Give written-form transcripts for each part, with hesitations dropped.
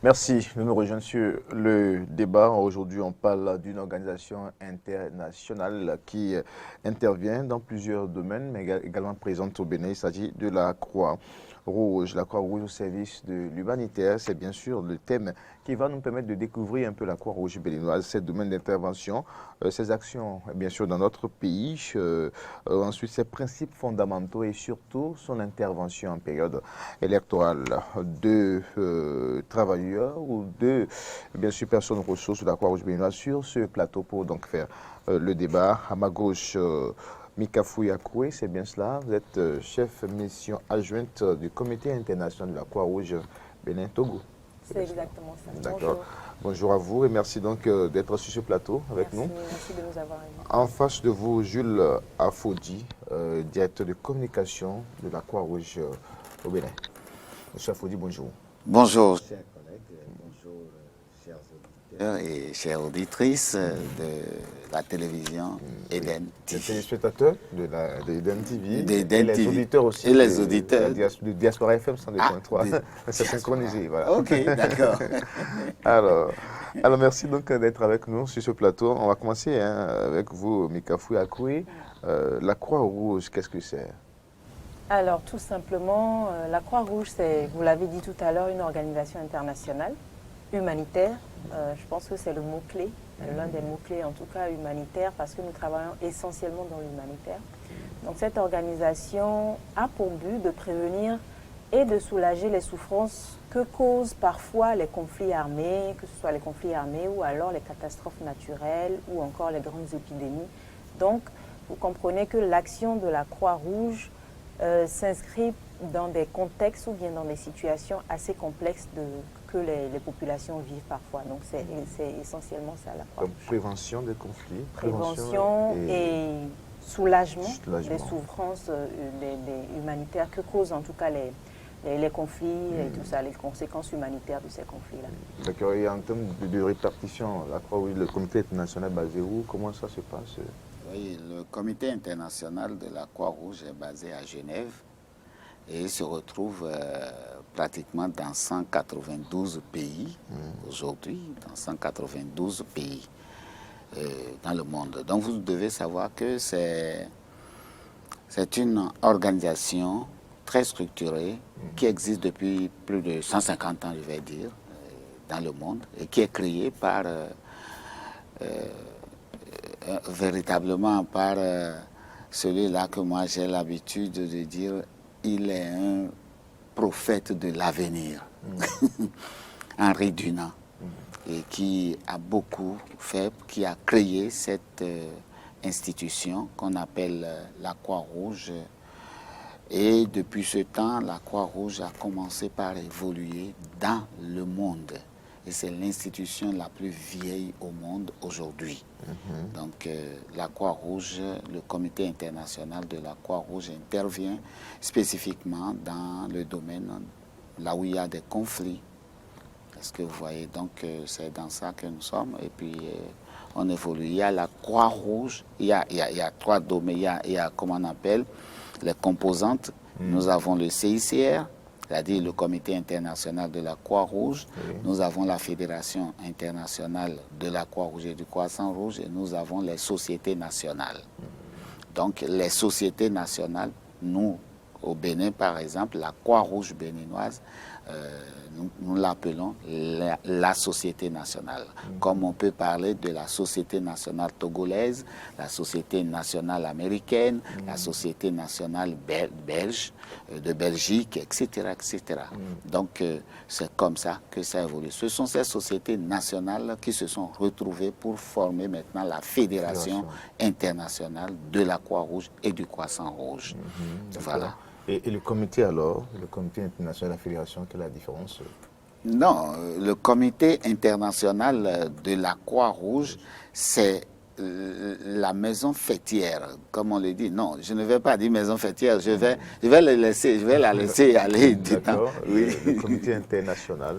Merci de nous rejoindre sur le débat. Aujourd'hui, on parle d'une organisation internationale qui intervient dans plusieurs domaines, mais également présente au Bénin. Il s'agit de la Croix-Rouge. La Croix-Rouge au service de l'humanitaire, c'est bien sûr le thème qui va nous permettre de découvrir un peu la Croix-Rouge béninoise, ses domaines d'intervention, ses actions, bien sûr, dans notre pays, ensuite ses principes fondamentaux et surtout son intervention en période électorale. De travailleurs ou de, bien sûr, personnes ressources de la Croix-Rouge béninoise sur ce plateau pour donc faire le débat. À ma gauche, Mika Fouya-Koué, c'est bien cela. Vous êtes chef mission adjointe du comité international de la Croix-Rouge Bénin-Togo. C'est exactement ça. D'accord. Bonjour à vous et merci donc d'être sur ce plateau avec nous. Merci de nous avoir invités. En face de vous, Jules Afodi, directeur de communication de la Croix-Rouge au Bénin. Monsieur Afodi, bonjour. Bonjour, chers collègues, bonjour, chers auditeurs et chères auditrices de la télévision Eden Les TV. téléspectateurs de Eden TV, D'Eden et les TV. auditeurs aussi. Et les auditeurs. De Diaspora FM 102.3. Ah, C'est synchronisé, voilà. Ok, d'accord. Alors, merci donc d'être avec nous sur ce plateau. On va commencer avec vous, Mika Fouya-Koué. La Croix-Rouge, qu'est-ce que c'est? Alors, tout simplement, la Croix-Rouge, c'est, vous l'avez dit tout à l'heure, une organisation internationale humanitaire. Je pense que c'est le mot-clé, l'un des mots-clés en tout cas humanitaire, parce que nous travaillons essentiellement dans l'humanitaire. Donc, cette organisation a pour but de prévenir et de soulager les souffrances que causent parfois les conflits armés, que ce soit les conflits armés ou alors les catastrophes naturelles ou encore les grandes épidémies. Donc, vous comprenez que l'action de la Croix-Rouge s'inscrit dans des contextes ou bien dans des situations assez complexes que les populations vivent parfois. Donc c'est essentiellement ça la Croix-Rouge. Prévention des conflits. Prévention et soulagement des Soulagement. souffrances les humanitaires que causent en tout cas les conflits et tout ça, les conséquences humanitaires de ces conflits-là. D'accord. Et en termes de répartition, la Croix-Rouge, le comité international basé où? Comment ça se passe? Oui, le comité international de la Croix-Rouge est basé à Genève et se retrouve pratiquement dans 192 pays aujourd'hui, dans 192 pays dans le monde. Donc vous devez savoir que c'est une organisation très structurée qui existe depuis plus de 150 ans, je vais dire, dans le monde et qui est créée par véritablement par celui-là que moi j'ai l'habitude de dire, il est un prophète de l'avenir, Henri Dunant, et qui a beaucoup fait, qui a créé cette institution qu'on appelle la Croix-Rouge. Et depuis ce temps, la Croix-Rouge a commencé par évoluer dans le monde. Et c'est l'institution la plus vieille au monde aujourd'hui. Donc la Croix-Rouge, le comité international de la Croix-Rouge intervient spécifiquement dans le domaine là où il y a des conflits. Est-ce que vous voyez? Donc c'est dans ça que nous sommes. Et puis on évolue. Il y a la Croix-Rouge, il y a trois domaines. Il y a comment on appelle les composantes. Nous avons le CICR, c'est-à-dire le Comité international de la Croix-Rouge. Nous avons la Fédération internationale de la Croix-Rouge et du Croissant-Rouge et nous avons les sociétés nationales. Donc les sociétés nationales, nous, au Bénin par exemple, la Croix-Rouge béninoise, nous l'appelons la Société nationale. Comme on peut parler de la Société nationale togolaise, la Société nationale américaine, la Société nationale belge, de Belgique, etc. etc. Donc c'est comme ça que ça évolue. Ce sont ces sociétés nationales qui se sont retrouvées pour former maintenant la Fédération internationale de la Croix-Rouge et du Croissant-Rouge. Voilà. Et le comité alors, le comité international de la fédération, quelle est la différence? Non, le comité international de la Croix-Rouge, c'est la maison fêtière, comme on le dit. Non, je ne vais pas dire maison fêtière, je vais la laisser aller du temps. Oui. Le comité international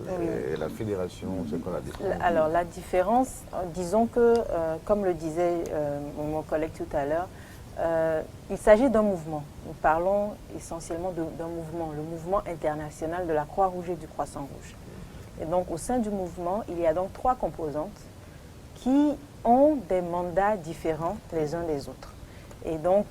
et la fédération, c'est quoi la différence? Alors la différence, disons que, comme le disait mon collègue tout à l'heure, il s'agit d'un mouvement. Nous parlons essentiellement d'un mouvement, le mouvement international de la Croix-Rouge et du Croissant-Rouge. Et donc, au sein du mouvement, il y a donc 3 composantes qui ont des mandats différents les uns des autres. Et donc,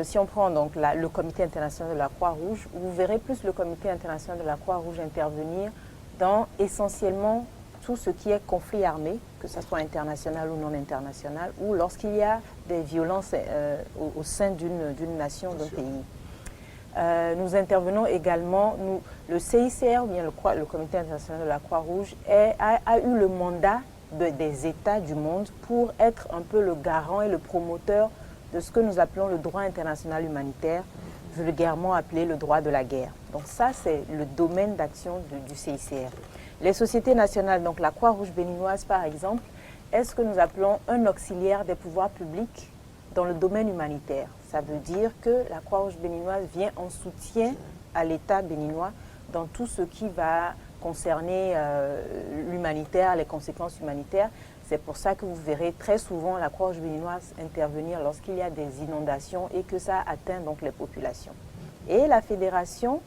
si on prend donc le Comité international de la Croix-Rouge, vous verrez plus le Comité international de la Croix-Rouge intervenir dans essentiellement tout ce qui est conflit armé, que ce soit international ou non international, ou lorsqu'il y a des violences au sein d'une nation, d'un pays. Nous intervenons également, le CICR, ou bien le Comité international de la Croix-Rouge, a eu le mandat des États du monde pour être un peu le garant et le promoteur de ce que nous appelons le droit international humanitaire, vulgairement appelé le droit de la guerre. Donc ça, c'est le domaine d'action du CICR. Les sociétés nationales, donc la Croix-Rouge béninoise par exemple, est ce que nous appelons un auxiliaire des pouvoirs publics dans le domaine humanitaire. Ça veut dire que la Croix-Rouge béninoise vient en soutien à l'État béninois dans tout ce qui va concerner l'humanitaire, les conséquences humanitaires. C'est pour ça que vous verrez très souvent la Croix-Rouge béninoise intervenir lorsqu'il y a des inondations et que ça atteint donc les populations. Et la Fédération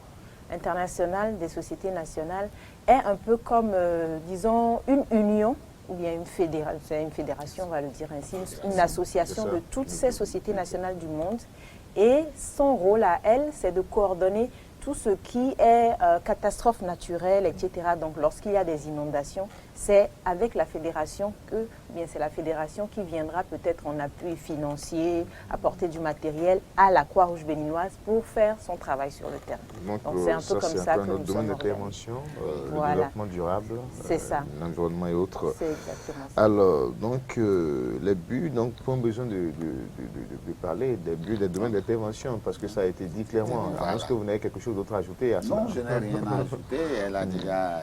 internationale des sociétés nationales est un peu comme, disons, une union, ou bien une fédération, on va le dire ainsi, une association de toutes ces sociétés nationales du monde. Et son rôle à elle, c'est de coordonner tout ce qui est catastrophe naturelle, etc. Donc lorsqu'il y a des inondations, c'est avec la fédération c'est la fédération qui viendra peut-être en appui financier, apporter du matériel à la Croix-Rouge béninoise pour faire son travail sur le terrain. Donc c'est un peu comme ça que nous sommes d'intervention, le développement durable, l'environnement et autres. C'est exactement ça. Alors, donc, les buts, donc, pas besoin de parler des buts, des domaines d'intervention, parce que ça a été dit clairement. Voilà. Est-ce que vous n'avez quelque chose d'autre à ajouter à ça? Non, je n'ai rien à ajouter. Elle a déjà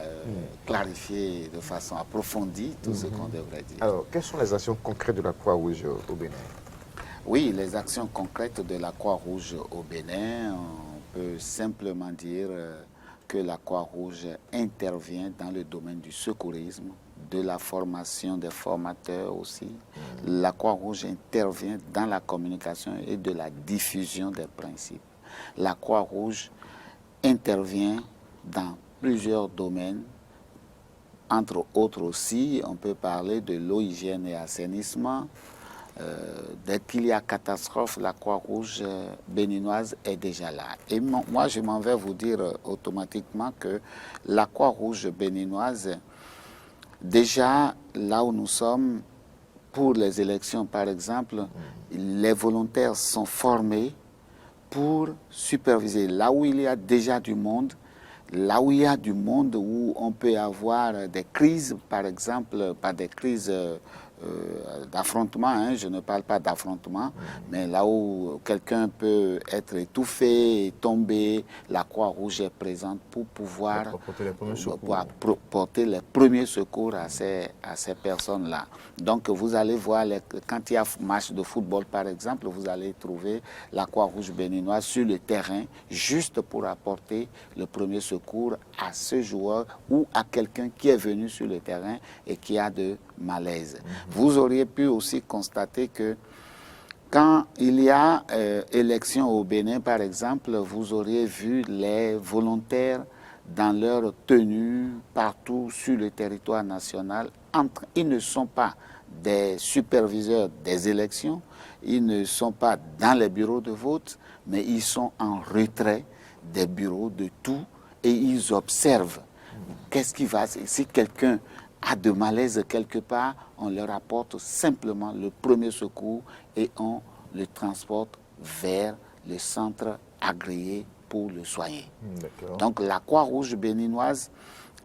clarifié de façon approfondie tout ce qu'on devrait dire. Alors, quelles sont les actions concrètes de la Croix-Rouge au Bénin? Oui, les actions concrètes de la Croix-Rouge au Bénin, on peut simplement dire que la Croix-Rouge intervient dans le domaine du secourisme, de la formation des formateurs aussi. La Croix-Rouge intervient dans la communication et de la diffusion des principes. La Croix-Rouge intervient dans plusieurs domaines. Entre autres aussi, on peut parler de l'eau, hygiène et assainissement. Dès qu'il y a catastrophe, la Croix-Rouge béninoise est déjà là. Et moi, je m'en vais vous dire automatiquement que la Croix-Rouge béninoise, déjà là où nous sommes, pour les élections par exemple, les volontaires sont formés pour superviser là où il y a déjà du monde. Là où il y a du monde où on peut avoir des crises, par exemple, pas des crises d'affrontement, hein, je ne parle pas d'affrontement, mais là où quelqu'un peut être étouffé, tomber, la Croix-Rouge est présente pour pouvoir porter les premiers secours à ces personnes-là. Donc vous allez voir, quand il y a match de football par exemple, vous allez trouver la Croix-Rouge béninoise sur le terrain, juste pour apporter le premier secours à ce joueur ou à quelqu'un qui est venu sur le terrain et qui a de malaise. Vous auriez pu aussi constater que quand il y a élection au Bénin, par exemple, vous auriez vu les volontaires dans leur tenue partout sur le territoire national. Ils ne sont pas des superviseurs des élections, ils ne sont pas dans les bureaux de vote, mais ils sont en retrait des bureaux de tout et ils observent. Qu'est-ce qui va, si quelqu'un a de malaise quelque part, on leur apporte simplement le premier secours et on le transporte vers le centre agréé pour le soigner. Donc la Croix-Rouge béninoise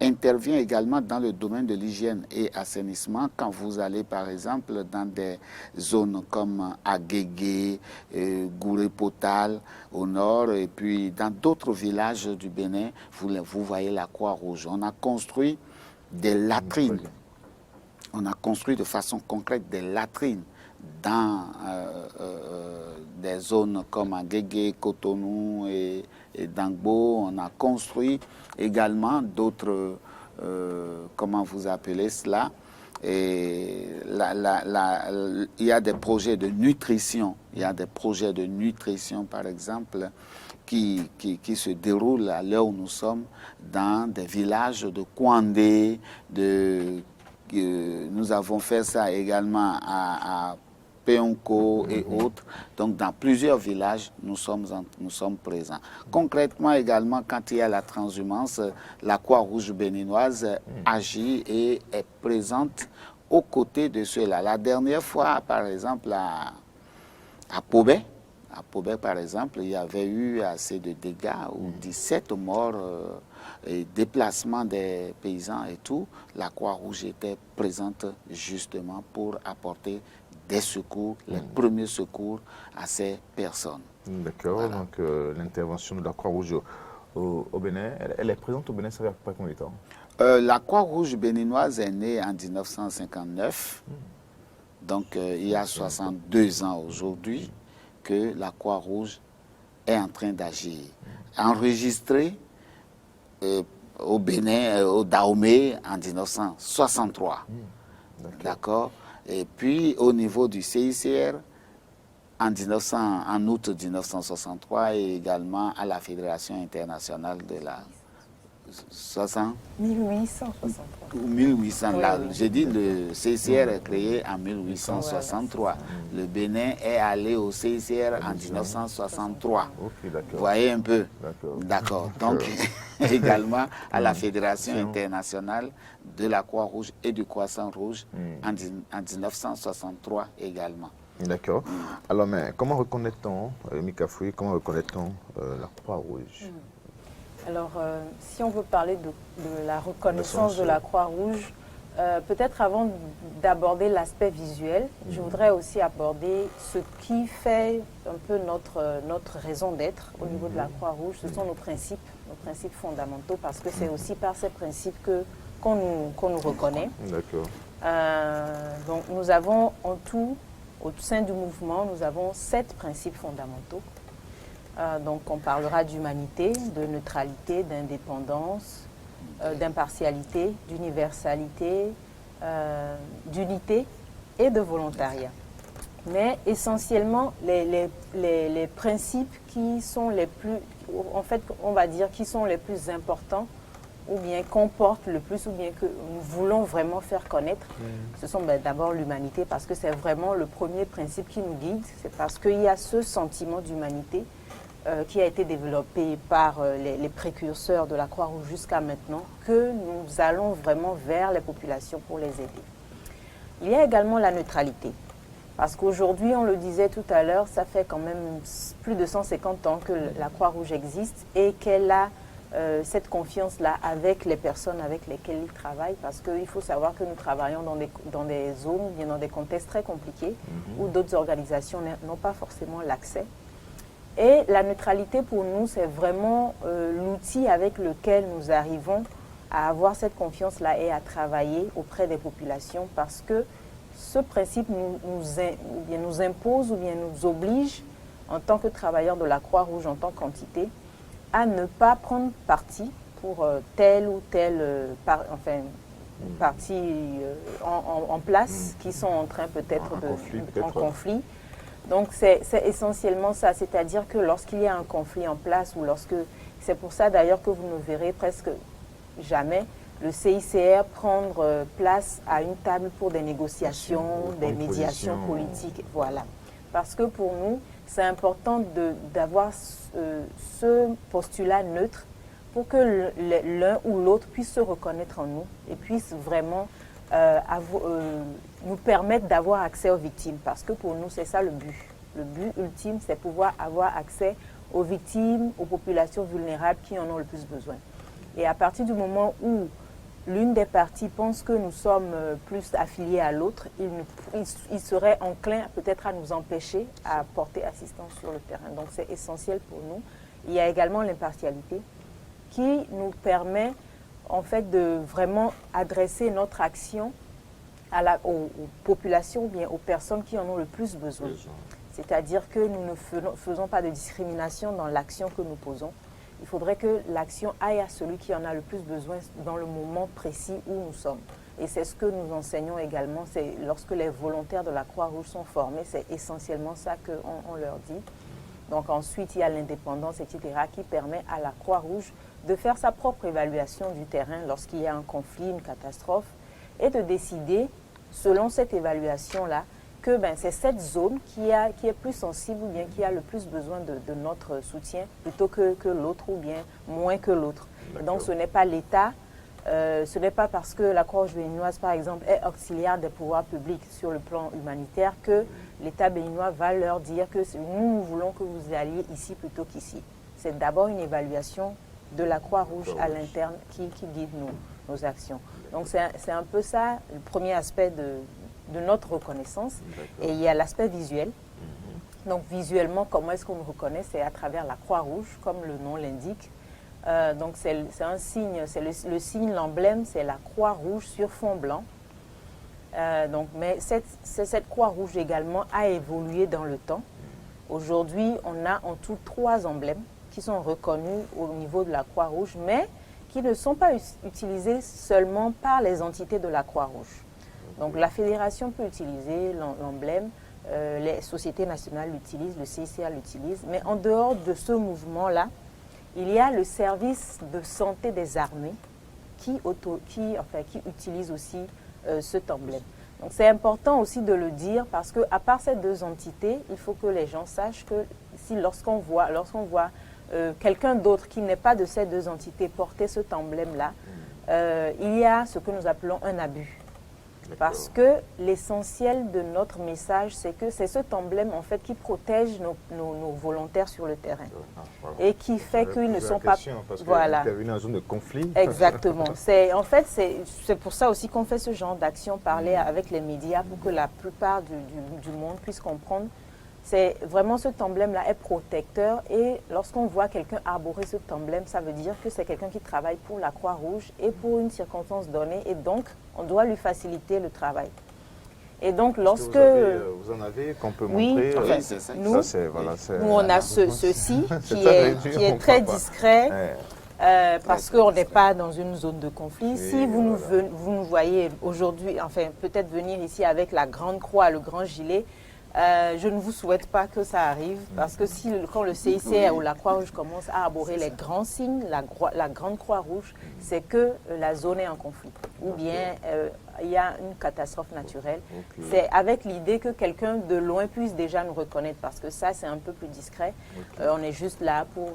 intervient également dans le domaine de l'hygiène et assainissement. Quand vous allez par exemple dans des zones comme Agégué, Gouré-Potal au nord et puis dans d'autres villages du Bénin, vous voyez la Croix-Rouge. On a construit des latrines. On a construit de façon concrète des latrines dans des zones comme Agégué, Cotonou et Dangbo. On a construit également d'autres, comment vous appelez cela, et il y a des projets de nutrition. Il y a des projets de nutrition, par exemple, qui se déroule à l'heure où nous sommes dans des villages de Kouandé. Nous avons fait ça également à Péonko et autres. Donc, dans plusieurs villages, nous sommes présents. Concrètement également, quand il y a la transhumance, la Croix-Rouge béninoise agit et est présente aux côtés de ceux-là. La dernière fois, par exemple, à Pobé, par exemple, il y avait eu assez de dégâts, ou 17 morts, et déplacement des paysans et tout. La Croix-Rouge était présente justement pour apporter des secours, les premiers secours à ces personnes. D'accord, voilà. Donc l'intervention de la Croix-Rouge au Bénin, elle est présente au Bénin, ça fait pas combien de temps? La Croix-Rouge béninoise est née en 1959, donc il y a 62 ans aujourd'hui que la Croix-Rouge est en train d'agir. Enregistrée au Bénin, au Dahomey en 1963. D'accord. Et puis au niveau du CICR, en août 1963, et également à la Fédération internationale de la 1863. 1800. Oui, Là, oui. j'ai dit le CICR est créé en 1863. Le Bénin est allé au CICR en 1963. Ok, d'accord. Vous voyez un peu. D'accord. Donc, également à la Fédération internationale de la Croix-Rouge et du Croissant-Rouge en 1963 également. D'accord. Alors, mais comment reconnaît-on, Mika Fouy, comment reconnaît-on la Croix-Rouge? Alors, si on veut parler de la reconnaissance de la Croix-Rouge, peut-être avant d'aborder l'aspect visuel, je voudrais aussi aborder ce qui fait un peu notre raison d'être au niveau de la Croix-Rouge. Ce sont nos principes fondamentaux, parce que c'est aussi par ces principes qu'on nous reconnaît. D'accord. Donc, nous avons en tout, au sein du mouvement, nous avons 7 principes fondamentaux. Donc on parlera d'humanité, de neutralité, d'indépendance, d'impartialité, d'universalité, d'unité et de volontariat. Mais essentiellement, les principes qui sont les plus, en fait, on va dire, qui sont les plus importants, ou bien comportent le plus, ou bien que nous voulons vraiment faire connaître, ce sont d'abord l'humanité, parce que c'est vraiment le premier principe qui nous guide. C'est parce qu'il y a ce sentiment d'humanité qui a été développé par les précurseurs de la Croix-Rouge jusqu'à maintenant, que nous allons vraiment vers les populations pour les aider. Il y a également la neutralité, parce qu'aujourd'hui, on le disait tout à l'heure, ça fait quand même plus de 150 ans que la Croix-Rouge existe et qu'elle a cette confiance-là avec les personnes avec lesquelles ils travaillent, parce qu'il faut savoir que nous travaillons dans des zones, bien dans des contextes très compliqués, où d'autres organisations n'ont pas forcément l'accès. Et la neutralité, pour nous, c'est vraiment l'outil avec lequel nous arrivons à avoir cette confiance-là et à travailler auprès des populations, parce que ce principe nous impose ou bien nous oblige, en tant que travailleurs de la Croix-Rouge, en tant qu'entité, à ne pas prendre parti pour telle ou telle partie en place qui sont en train peut-être en conflit. Donc c'est essentiellement ça, c'est-à-dire que lorsqu'il y a un conflit en place, ou c'est pour ça d'ailleurs que vous ne verrez presque jamais le CICR prendre place à une table pour des négociations, des médiations politiques, voilà. Parce que pour nous, c'est important d'avoir ce postulat neutre pour que l'un ou l'autre puisse se reconnaître en nous et puisse vraiment nous permettre d'avoir accès aux victimes. Parce que pour nous, c'est ça le but. Le but ultime, c'est pouvoir avoir accès aux victimes, aux populations vulnérables qui en ont le plus besoin. Et à partir du moment où l'une des parties pense que nous sommes plus affiliés à l'autre, il serait enclin peut-être à nous empêcher à porter assistance sur le terrain. Donc c'est essentiel pour nous. Il y a également l'impartialité qui nous permet en fait de vraiment adresser notre action aux populations ou bien aux personnes qui en ont le plus besoin. C'est-à-dire que nous ne faisons pas de discrimination dans l'action que nous posons. Il faudrait que l'action aille à celui qui en a le plus besoin dans le moment précis où nous sommes. Et c'est ce que nous enseignons également. C'est lorsque les volontaires de la Croix-Rouge sont formés, c'est essentiellement ça qu'on leur dit. Donc ensuite, il y a l'indépendance, etc., qui permet à la Croix-Rouge de faire sa propre évaluation du terrain lorsqu'il y a un conflit, une catastrophe, et de décider, selon cette évaluation-là, que c'est cette zone qui est plus sensible ou bien qui a le plus besoin de notre soutien plutôt que l'autre ou bien moins que l'autre. Donc ce n'est pas l'État, ce n'est pas parce que la Croix-Rouge béninoise, par exemple, est auxiliaire des pouvoirs publics sur le plan humanitaire que l'État béninois va leur dire que nous voulons que vous alliez ici plutôt qu'ici. C'est d'abord une évaluation de la Croix-Rouge à l'interne qui guide nos actions. Donc c'est un peu ça, le premier aspect de notre reconnaissance. Et il y a l'aspect visuel. Donc visuellement, comment est-ce qu'on nous reconnaît? C'est à travers la Croix-Rouge, comme le nom l'indique. Donc c'est un signe, c'est le signe, l'emblème, c'est la Croix-Rouge sur fond blanc. Mais cette Croix-Rouge également a évolué dans le temps. Aujourd'hui, on a en tout 3 emblèmes qui sont reconnus au niveau de la Croix-Rouge, mais qui ne sont pas utilisés seulement par les entités de la Croix-Rouge. Donc la fédération peut utiliser l'emblème, les sociétés nationales l'utilisent, le CICR l'utilise, mais en dehors de ce mouvement-là, il y a le service de santé des armées qui utilise aussi cet emblème. Donc c'est important aussi de le dire parce qu'à part ces 2 entités, il faut que les gens sachent que lorsqu'on voit quelqu'un d'autre qui n'est pas de ces 2 entités porter cet emblème-là, il y a ce que nous appelons un abus. Parce que l'essentiel de notre message, c'est que c'est cet emblème en fait qui protège nos volontaires sur le terrain et qui fait qu'ils ne sont pas... Voilà. Intervenir en zone de conflit. Exactement. C'est pour ça aussi qu'on fait ce genre d'action, parler avec les médias pour que la plupart du monde puisse comprendre. C'est vraiment cet emblème-là est protecteur et lorsqu'on voit quelqu'un arborer cet emblème, ça veut dire que c'est quelqu'un qui travaille pour la Croix-Rouge et pour une circonstance donnée et donc on doit lui faciliter le travail. Et donc lorsque... Vous en avez qu'on peut montrer? Oui, c'est ça. Nous on a ceci qui est très discret. Parce qu'on n'est pas dans une zone de conflit. Si vous nous voyez aujourd'hui, enfin peut-être venir ici avec la grande croix, le grand gilet, je ne vous souhaite pas que ça arrive parce que quand le CICR ou la Croix-Rouge commence à arborer les grands signes, la grande Croix-Rouge, c'est que la zone est en conflit ou bien il y a une catastrophe naturelle. C'est avec l'idée que quelqu'un de loin puisse déjà nous reconnaître parce que ça, c'est un peu plus discret. On est juste là pour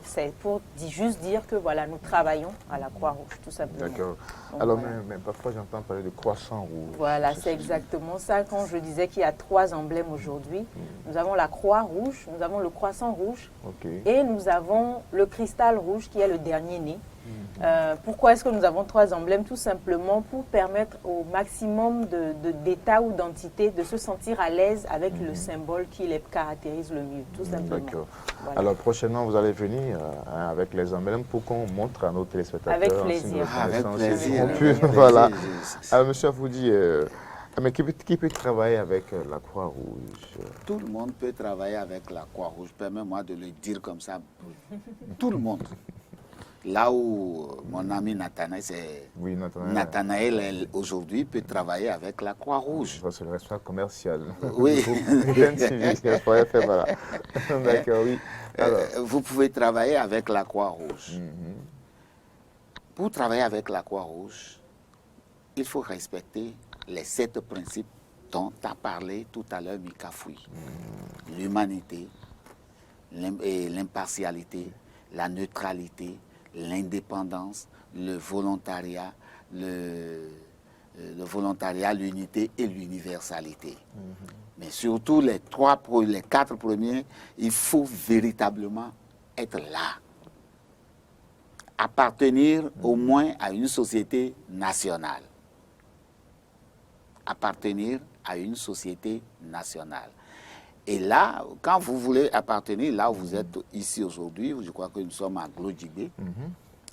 juste dire que voilà, nous travaillons à la Croix-Rouge, tout simplement. D'accord. Alors, voilà. mais parfois, j'entends parler de croissant rouge. Voilà, c'est exactement ça. Quand je disais qu'il y a 3 emblèmes aujourd'hui, nous avons la Croix-Rouge, nous avons le croissant rouge et nous avons le cristal rouge qui est le dernier né. Pourquoi est-ce que nous avons 3 emblèmes? Tout simplement pour permettre au maximum d'États ou d'entités de se sentir à l'aise avec le symbole qui les caractérise le mieux, tout simplement. D'accord. Voilà. Alors prochainement, vous allez venir avec les emblèmes pour qu'on montre à nos téléspectateurs. Avec plaisir. Avec plaisir. Voilà. Alors, monsieur Afoudi, mais qui peut travailler avec la Croix-Rouge? Tout le monde peut travailler avec la Croix-Rouge. Permets-moi de le dire comme ça. Tout le monde. Là où mon ami Nathanaël, Nathanaël aujourd'hui peut travailler avec la Croix-Rouge. C'est le responsable commercial. Oui. D'accord, oui. Alors. Vous pouvez travailler avec la Croix-Rouge. Pour travailler avec la Croix-Rouge, il faut respecter les 7 principes dont a parlé tout à l'heure Mika Foui. L'humanité, l'impartialité, la neutralité, l'indépendance, le volontariat, l'unité et l'universalité. Mais surtout les 4 premiers, il faut véritablement être là. Appartenir au moins à une société nationale. Appartenir à une société nationale. Et là, quand vous voulez appartenir, là où vous êtes ici aujourd'hui, je crois que nous sommes à Glodjigbe,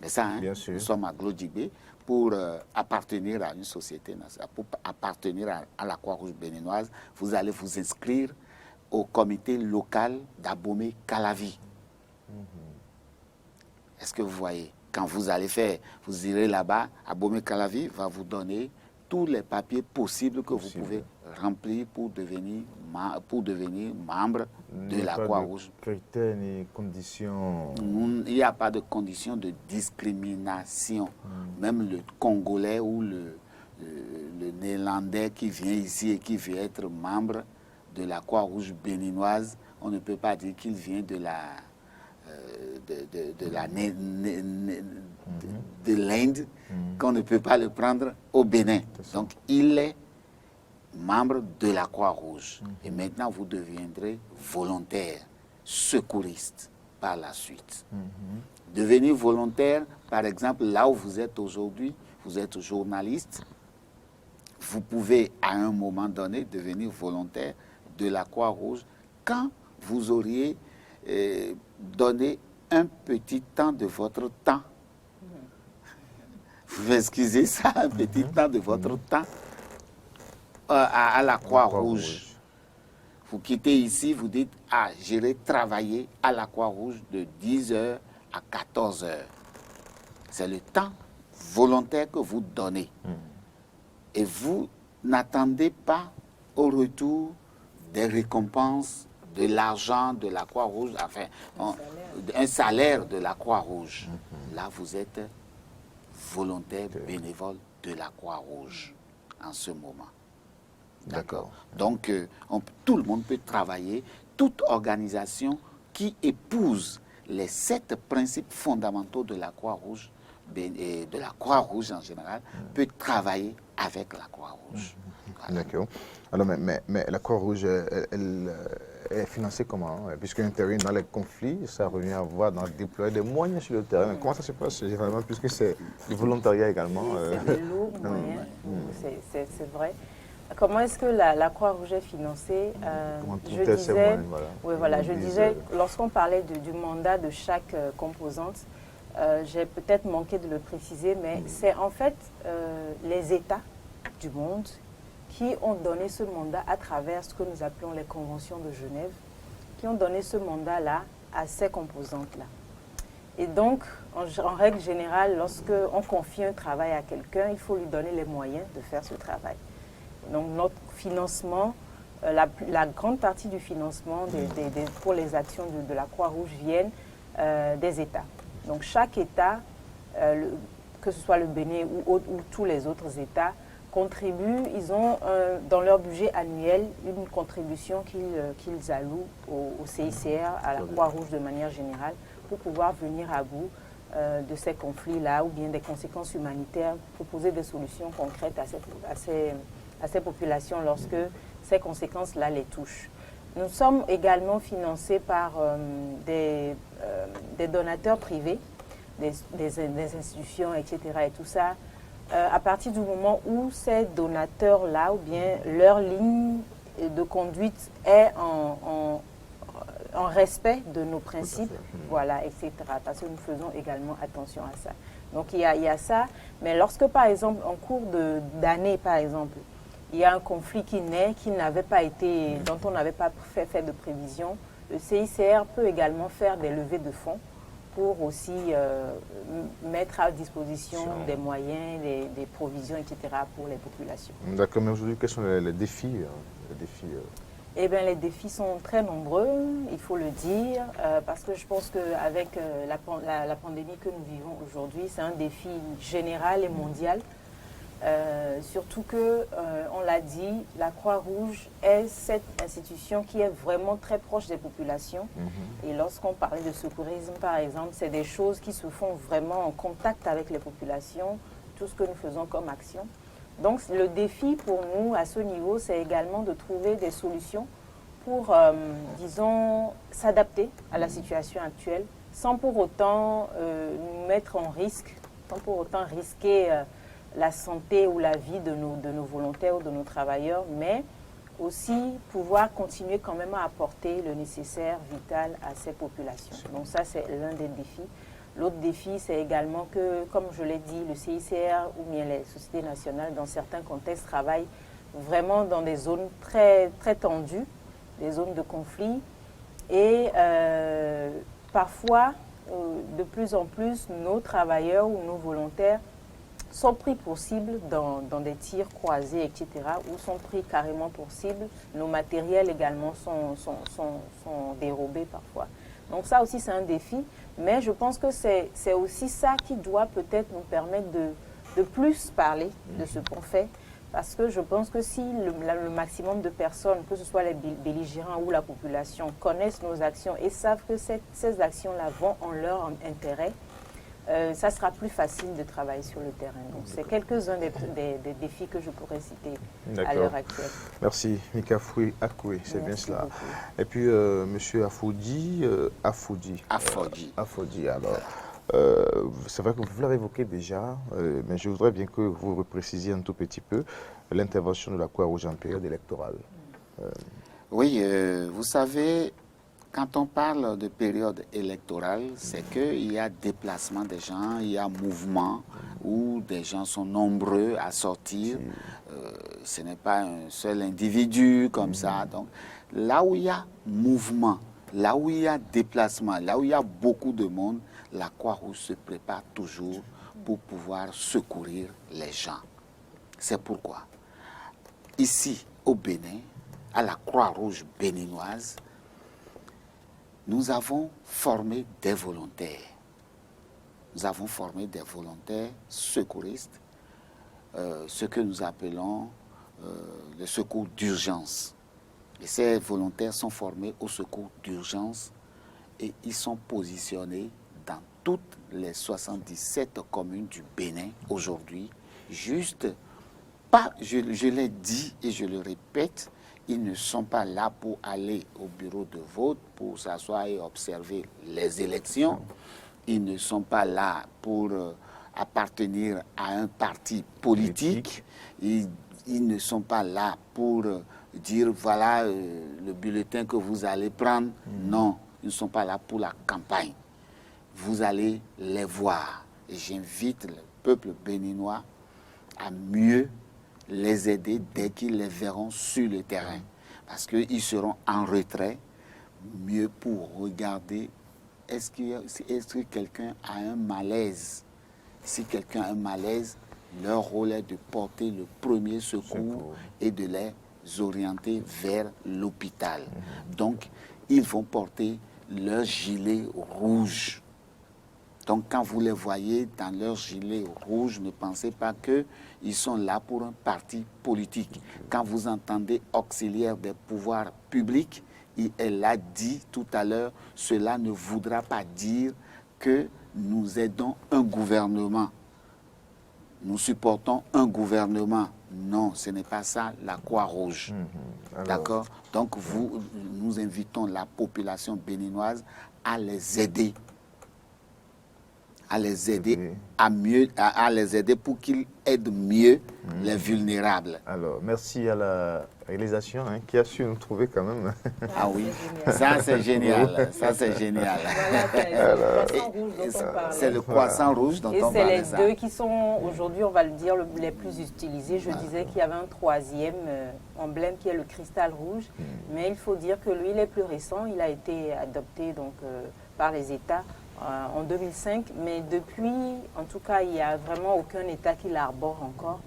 c'est ça, hein? Bien sûr. Nous sommes à Glodjigbe pour appartenir à une société nationale, pour appartenir à la Croix-Rouge béninoise, vous allez vous inscrire au comité local d'Abomey-Calavi. Est-ce que vous voyez? Quand vous allez faire, vous irez là-bas, Abomey-Calavi va vous donner tous les papiers possibles que vous pouvez remplir pour devenir pour devenir membre de la Croix-Rouge. Critères ni conditions. Il n'y a pas de conditions de discrimination. Même le Congolais ou le Néerlandais qui vient ici et qui veut être membre de la Croix-Rouge béninoise, on ne peut pas dire qu'il vient de l'Inde, qu'on ne peut pas le prendre au Bénin. Donc, il est membre de la Croix-Rouge. Et maintenant, vous deviendrez volontaire, secouriste par la suite. Devenir volontaire, par exemple, là où vous êtes aujourd'hui, vous êtes journaliste, vous pouvez à un moment donné devenir volontaire de la Croix-Rouge quand vous auriez donné un petit temps de votre temps. Vous m'excusez ça, un petit temps de votre temps à la Croix-Rouge. Vous quittez ici, vous dites, ah, j'irai travailler à la Croix-Rouge de 10h à 14h. C'est le temps volontaire que vous donnez. Et vous n'attendez pas au retour des récompenses, de l'argent de la Croix-Rouge, enfin, un salaire de la Croix-Rouge. Là, vous êtes volontaire, bénévole de la Croix-Rouge en ce moment. D'accord. Donc, tout le monde peut travailler, toute organisation qui épouse les 7 principes fondamentaux de la Croix-Rouge, et de la Croix-Rouge en général, peut travailler avec la Croix-Rouge. Voilà. D'accord. Alors, mais la Croix-Rouge, elle est financée comment? Puisqu'elle intervient dans les conflits, ça revient à voir dans déployer des moyens sur le terrain. Comment ça se passe généralement, puisque c'est du volontariat également? C'est de lourds moyens, c'est vrai. Comment est-ce que la Croix-Rouge est financée? Je disais, oui, voilà, je disais, lorsqu'on parlait du mandat de chaque composante, j'ai peut-être manqué de le préciser, mais c'est en fait les États du monde qui ont donné ce mandat à travers ce que nous appelons les conventions de Genève, qui ont donné ce mandat-là à ces composantes-là. Et donc, en règle générale, lorsqu'on confie un travail à quelqu'un, il faut lui donner les moyens de faire ce travail. Donc, notre financement, la grande partie du financement pour les actions de la Croix-Rouge viennent des États. Donc, chaque État, que ce soit le Bénin ou tous les autres États, contribuent, ils ont dans leur budget annuel une contribution qu'ils allouent au CICR, à la Croix-Rouge de manière générale, pour pouvoir venir à bout de ces conflits-là ou bien des conséquences humanitaires, proposer des solutions concrètes à ces populations lorsque ces conséquences-là les touchent. Nous sommes également financés par des donateurs privés, des institutions, etc. et tout ça. À partir du moment où ces donateurs-là, ou bien leur ligne de conduite est en respect de nos principes, voilà, etc. Parce que nous faisons également attention à ça. Donc il y a ça, mais lorsque par exemple, en cours d'année, par exemple, il y a un conflit qui naît, dont on n'avait pas fait de prévision, le CICR peut également faire des levées de fonds pour aussi mettre à disposition des moyens, des provisions, etc. pour les populations. D'accord, mais aujourd'hui, quels sont les défis, Eh bien, les défis sont très nombreux, il faut le dire, parce que je pense qu'avec la pandémie que nous vivons aujourd'hui, c'est un défi général et mondial. Surtout que, on l'a dit, la Croix-Rouge est cette institution qui est vraiment très proche des populations. Et lorsqu'on parlait de secourisme, par exemple, c'est des choses qui se font vraiment en contact avec les populations, tout ce que nous faisons comme action. Donc le défi pour nous à ce niveau, c'est également de trouver des solutions pour, disons, s'adapter à la situation actuelle, sans pour autant nous mettre en risque, sans pour autant risquer la santé ou la vie de nos volontaires ou de nos travailleurs, mais aussi pouvoir continuer quand même à apporter le nécessaire vital à ces populations. Donc ça, c'est l'un des défis. L'autre défi, c'est également que, comme je l'ai dit, le CICR ou bien les sociétés nationales, dans certains contextes, travaillent vraiment dans des zones très, très tendues, des zones de conflit. Et parfois, de plus en plus, nos travailleurs ou nos volontaires sont pris pour cible dans des tirs croisés, etc., ou sont pris carrément pour cible. Nos matériels également sont dérobés parfois. Donc ça aussi, c'est un défi. Mais je pense que c'est aussi ça qui doit peut-être nous permettre de plus parler de ce qu'on fait. Parce que je pense que si le maximum de personnes, que ce soit les belligérants ou la population, connaissent nos actions et savent que ces actions-là vont en leur intérêt, ça sera plus facile de travailler sur le terrain. Donc, c'est quelques-uns des défis que je pourrais citer à l'heure actuelle. Merci, Mika Foui Akoué, c'est bien cela. Beaucoup. Et puis, Monsieur Afodi, alors, c'est vrai que vous l'avez évoqué déjà, mais je voudrais bien que vous reprécisiez un tout petit peu l'intervention de la Croix-Rouge en période électorale. Oui, vous savez, quand on parle de période électorale, c'est qu'il y a déplacement des gens, il y a mouvement où des gens sont nombreux à sortir. Ce n'est pas un seul individu comme ça. Donc, là où il y a mouvement, là où il y a déplacement, là où il y a beaucoup de monde, la Croix-Rouge se prépare toujours pour pouvoir secourir les gens. C'est pourquoi, ici au Bénin, à la Croix-Rouge béninoise, nous avons formé des volontaires. Nous avons formé des volontaires secouristes, ce que nous appelons le secours d'urgence. Et ces volontaires sont formés au secours d'urgence et ils sont positionnés dans toutes les 77 communes du Bénin aujourd'hui. Juste, pas, je l'ai dit et je le répète, ils ne sont pas là pour aller au bureau de vote, pour s'asseoir et observer les élections. Ils ne sont pas là pour appartenir à un parti politique. Ils ne sont pas là pour dire voilà le bulletin que vous allez prendre. Non, ils ne sont pas là pour la campagne. Vous allez les voir. Et j'invite le peuple béninois à mieux les aider dès qu'ils les verront sur le terrain. Parce qu'ils seront en retrait, mieux pour regarder est-ce que quelqu'un a un malaise. Si quelqu'un a un malaise, leur rôle est de porter le premier secours et de les orienter vers l'hôpital. Donc, ils vont porter leur gilet rouge. Donc, quand vous les voyez dans leur gilet rouge, ne pensez pas qu'ils sont là pour un parti politique. Quand vous entendez auxiliaire des pouvoirs publics, elle l'a dit tout à l'heure, cela ne voudra pas dire que nous aidons un gouvernement. Nous supportons un gouvernement. Non, ce n'est pas ça la Croix-Rouge. D'accord? Donc, nous invitons la population béninoise à les aider. À les aider à les aider pour qu'ils aident mieux les vulnérables. Alors, merci à la réalisation qui a su nous trouver quand même. Ah oui, ça c'est génial, ça c'est génial. C'est le croissant rouge dont on parle. Et c'est les deux qui sont aujourd'hui, on va le dire, les plus utilisés. Je disais qu'il y avait un troisième emblème qui est le cristal rouge, mais il faut dire que lui, il est plus récent. Il a été adopté donc par les États en 2005, mais depuis, en tout cas, il n'y a vraiment aucun État qui l'arbore encore.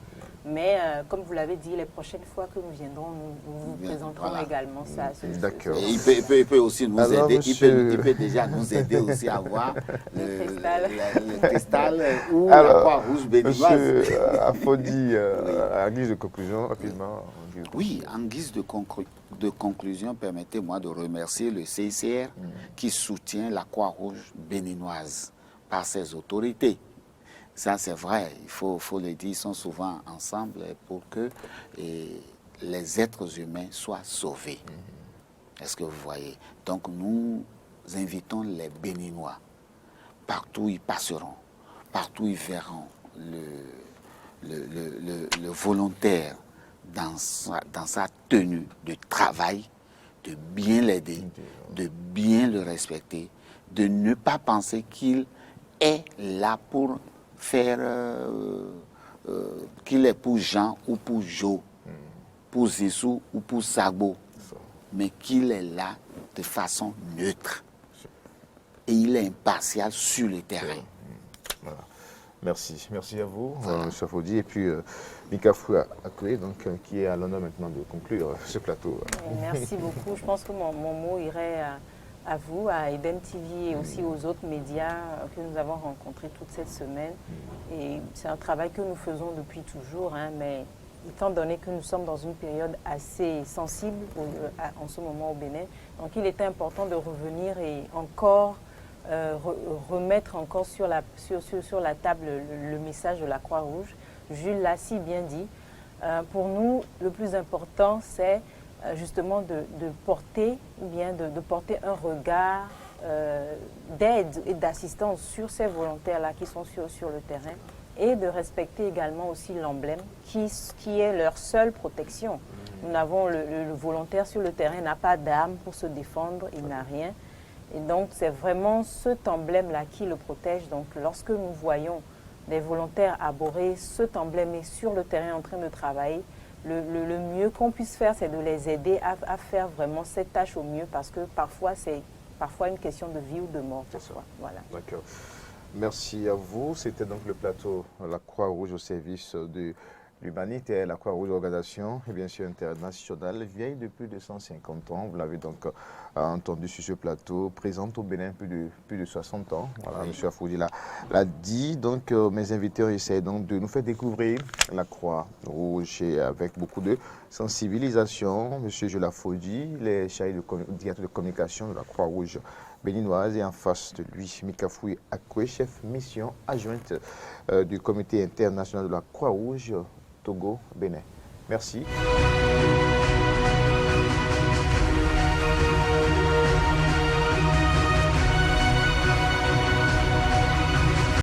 Mais comme vous l'avez dit, les prochaines fois que nous viendrons, nous vous présenterons également ça. D'accord. Il peut aussi nous aider, il peut déjà nous aider aussi à voir le cristal ou la Croix-Rouge béninoise. Monsieur Afodi, en guise de conclusion, rapidement. Oui, en guise de conclusion, permettez-moi de remercier le CICR qui soutient la Croix-Rouge béninoise par ses autorités. Ça, c'est vrai, il faut le dire, ils sont souvent ensemble pour que les êtres humains soient sauvés. Est-ce que vous voyez? Donc, nous invitons les Béninois, partout ils passeront, partout ils verront le volontaire dans sa tenue de travail, de bien l'aider, de bien le respecter, de ne pas penser qu'il est là pour faire qu'il est pour Jean ou pour Jo, pour Zissou ou pour Sabo, mais qu'il est là de façon neutre et il est impartial sur le terrain. Voilà. Merci. Merci à vous, M. Fodi. Et puis, Mika Fouakoué, qui est à l'honneur maintenant de conclure ce plateau. Merci beaucoup. Je pense que mon mot irait à vous, à Eden TV et aussi aux autres médias que nous avons rencontrés toute cette semaine. Et c'est un travail que nous faisons depuis toujours, hein, mais étant donné que nous sommes dans une période assez sensible en ce moment au Bénin, donc il était important de revenir et encore remettre encore sur la table le message de la Croix-Rouge. Jules l'a si bien dit. Pour nous, le plus important, c'est justement de porter un regard d'aide et d'assistance sur ces volontaires-là qui sont sur le terrain et de respecter également aussi l'emblème qui est leur seule protection. Nous avons le volontaire sur le terrain n'a pas d'arme pour se défendre, il n'a rien. Et donc, c'est vraiment cet emblème-là qui le protège. Donc, lorsque nous voyons des volontaires arborer cet emblème et sur le terrain en train de travailler, le mieux qu'on puisse faire, c'est de les aider à faire vraiment cette tâche au mieux parce que parfois, c'est une question de vie ou de mort. Voilà. D'accord. Merci à vous. C'était donc le plateau La Croix-Rouge au service de l'humanité, la Croix-Rouge, organisation et bien sûr internationale, vieille de plus de 150 ans. Vous l'avez donc entendu sur ce plateau, présente au Bénin plus de 60 ans. Voilà, M. Afoudi l'a dit. Donc, mes invités essaient donc de nous faire découvrir la Croix-Rouge avec beaucoup de sensibilisation. M. Jules Afoudi, les directeur de communication de la Croix-Rouge béninoise, et en face de lui, Mika Fouakoué, chef mission adjointe du comité international de la Croix-Rouge Togo-Bénin. Merci.